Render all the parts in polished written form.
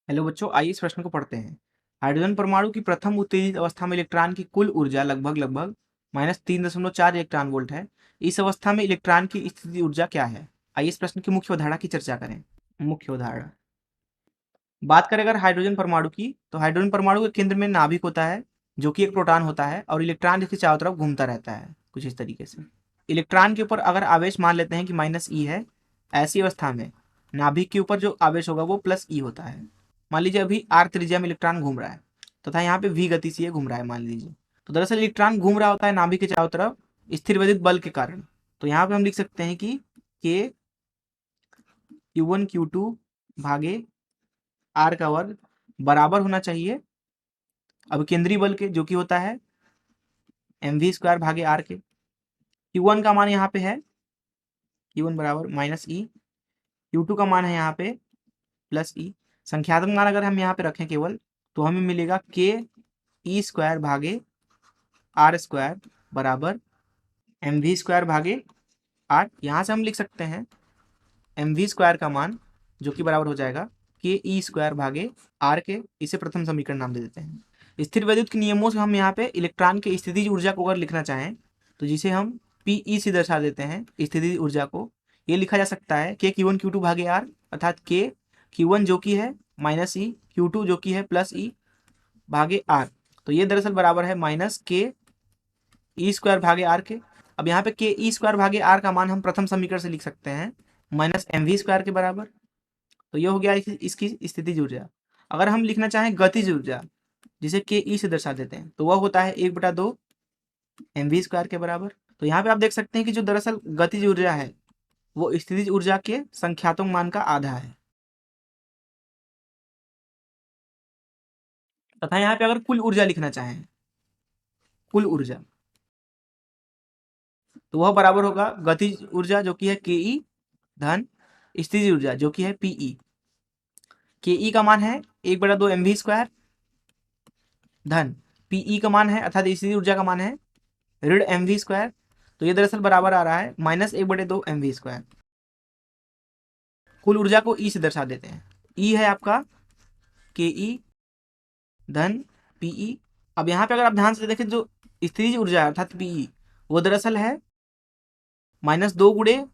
Hello बच्चों, आइए इस प्रश्न को पढ़ते हैं। हाइड्रोजन परमाणु की प्रथम उत्तेजित अवस्था में इलेक्ट्रॉन की कुल ऊर्जा लगभग -3.4 इलेक्ट्रॉन वोल्ट है। इस अवस्था में इलेक्ट्रॉन की स्थिति ऊर्जा क्या है? आइए इस प्रश्न की मुख्य अवधारणा की चर्चा करें। मुख्य अवधारणा, बात करें अगर हाइड्रोजन परमाणु की, तो हाइड्रोजन परमाणु के केंद्र में नाभिक होता है जो कि एक प्रोटॉन होता है और इलेक्ट्रॉन इसके चारों तरफ घूमता रहता है कुछ इस तरीके से। इलेक्ट्रॉन के ऊपर अगर आवेश मान लेते हैं कि -E है, ऐसी अवस्था में नाभिक के ऊपर जो आवेश होगा वो +E होता है। मान लीजिए अभी r त्रिज्या में इलेक्ट्रॉन घूम रहा है तथा यहाँ पे v गति से ये घूम रहा है मान लीजिए। तो दरअसल इलेक्ट्रॉन घूम रहा होता है नाभिक के चारों तरफ स्थिरवैद्युत बल के कारण। तो यहाँ पे हम लिख सकते हैं कि k q1 q2 भागे r का वर्ग बराबर होना चाहिए अब केंद्रीय बल के, जो कि होता है mv² भागे r के। q1 का मान यहाँ पे है q1 बराबर -E, q2 का मान है यहाँ पे +E। संख्यात्मक मान अगर हम यहाँ पे रखें केवल, तो हमें मिलेगा ke² भागे r² बराबर mv² भागे r। यहाँ से हम लिख सकते हैं mv² का मान जो कि बराबर हो जाएगा ke² भागे r के। इसे प्रथम समीकरण नाम दे देते हैं। स्थिर वैद्युत के नियमों से हम यहाँ पे इलेक्ट्रॉन के स्थितिज ऊर्जा को अगर लिखना चाहें, तो जिसे हम Pe से दर्शा देते हैं स्थितिज ऊर्जा को, ये लिखा जा सकता है k q1 q2 भागे r, अर्थात k q1 जो कि है -E, q2 जो कि है +E भागे r। तो ये दरअसल बराबर है -ke² भागे r के। अब यहाँ पे ke² भागे r का मान हम प्रथम समीकरण से लिख सकते हैं -mv² के बराबर। तो ये हो गया इसकी स्थितिज ऊर्जा। अगर हम लिखना चाहें गतिज ऊर्जा, जिसे ke से दर्शा देते हैं, तो वह होता है 1/2 mv² के बराबर। तो यहाँ पे आप देख सकते हैं कि जो दरअसल गतिज ऊर्जा है वो स्थितिज ऊर्जा के संख्यात्मक मान का आधा है। तथा यहाँ पे अगर कुल ऊर्जा लिखना चाहें, कुल ऊर्जा, तो वह बराबर होगा गतिज ऊर्जा जो कि है ke धन स्थितिज ऊर्जा जो कि है Pe। ke का मान है 1/2 mv² धन Pe का मान है अर्थात स्थितिज ऊर्जा का मान है ऋण mv²। तो ये दरअसल बराबर आ रहा है -1/2 mv²। कुल ऊर्जा को E से दर्शा देते हैं। E है आपका ke धन Pe। अब यहाँ पे अगर आप ध्यान से देखें, जो स्थितिज ऊर्जा है अर्थात Pe, वो दरअसल है -2 गुणे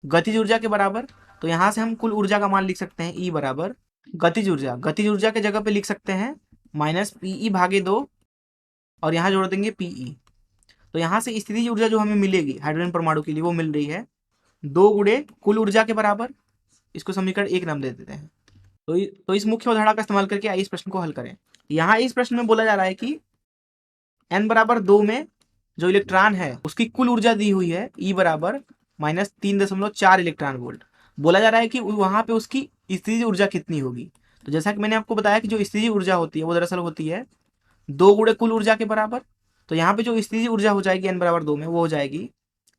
गतिज ऊर्जा के बराबर। तो यहाँ से हम कुल ऊर्जा का मान लिख सकते हैं E बराबर गतिज ऊर्जा के जगह पे लिख सकते हैं -Pe भागे 2 और यहाँ जोड़ देंगे Pe। तो यहाँ से स्थितिज ऊर्जा जो हमें मिलेगी हाइड्रोजन परमाणु के लिए वो मिल रही है 2 गुणे कुल ऊर्जा के बराबर। इसको समीकरण 1 नाम दे देते हैं। तो इस मुख्य अवधारणा का इस्तेमाल करके आइए इस प्रश्न को हल करें। यहाँ इस प्रश्न में बोला जा रहा है कि n बराबर 2 में जो इलेक्ट्रॉन है उसकी कुल ऊर्जा दी हुई है E बराबर -3.4 इलेक्ट्रॉन वोल्ट। बोला जा रहा है कि वहां पे उसकी स्थितिज ऊर्जा कितनी होगी। तो जैसा कि मैंने आपको बताया कि जो स्थितिज ऊर्जा होती है वो दरअसल होती है 2 गुणे कुल ऊर्जा के बराबर। तो यहाँ पे जो स्थितिज ऊर्जा हो जाएगी n बराबर 2 में, वो हो जाएगी,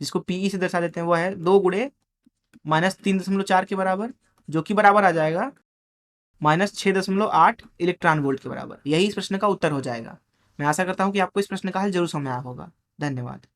जिसको Pe से दर्शा देते हैं, वो है 2 गुणे -3.4 के बराबर, जो कि बराबर आ जाएगा -6.8 इलेक्ट्रॉन वोल्ट के बराबर। यही इस प्रश्न का उत्तर हो जाएगा। मैं आशा करता हूँ कि आपको इस प्रश्न का हल जरूर समझ आया होगा। धन्यवाद।